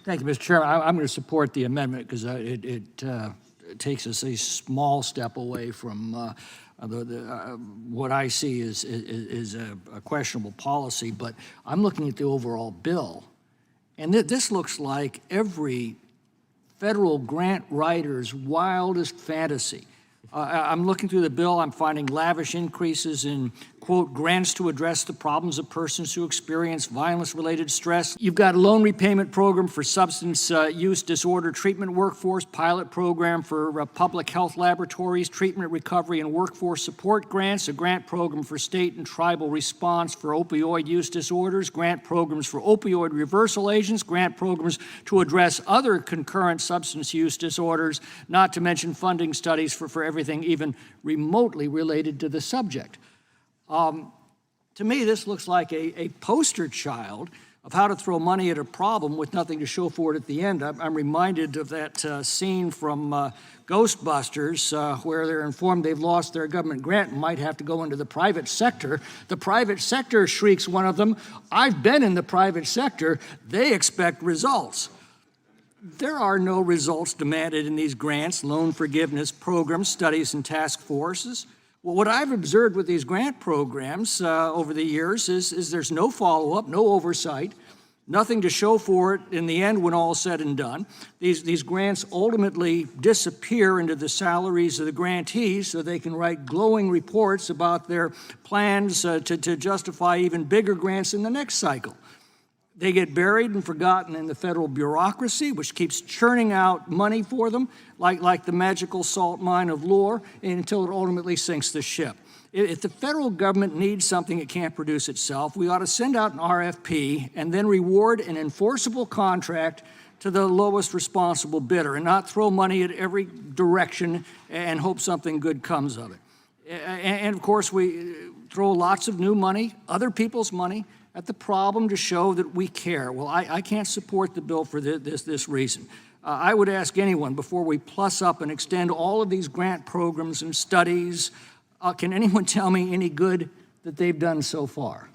Thank you, Mr. Chairman. I'm going to support the amendment because it takes us a small step away from what I see is a questionable policy. But I'm looking at the overall bill, and this looks like every federal grant writer's wildest fantasy. I'm looking through the bill, I'm finding lavish increases in, quote, grants to address the problems of persons who experience violence-related stress. You've got a loan repayment program for substance use disorder treatment workforce, pilot program for public health laboratories, treatment recovery and workforce support grants, a grant program for state and tribal response for opioid use disorders, grant programs for opioid reversal agents, grant programs to address other concurrent substance use disorders, not to mention funding studies for everything even remotely related to the subject. To me, this looks like a poster child of how to throw money at a problem with nothing to show for it at the end. I'm reminded of that scene from Ghostbusters where they're informed they've lost their government grant and might have to go into the private sector. The private sector, shrieks one of them, "I've been in the private sector. They expect results." There are no results demanded in these grants, loan forgiveness programs, studies, and task forces. Well, what I've observed with these grant programs over the years is there's no follow-up, no oversight, nothing to show for it in the end when all's said and done. These grants ultimately disappear into the salaries of the grantees so they can write glowing reports about their plans to justify even bigger grants in the next cycle. They get buried and forgotten in the federal bureaucracy, which keeps churning out money for them, like the magical salt mine of lore, until it ultimately sinks the ship. If the federal government needs something it can't produce itself, we ought to send out an RFP and then reward an enforceable contract to the lowest responsible bidder and not throw money at every direction and hope something good comes of it. And of course, we throw lots of new money, other people's money, at the problem to show that we care. Well, I can't support the bill for this reason. I would ask anyone, before we plus up and extend all of these grant programs and studies, can anyone tell me any good that they've done so far?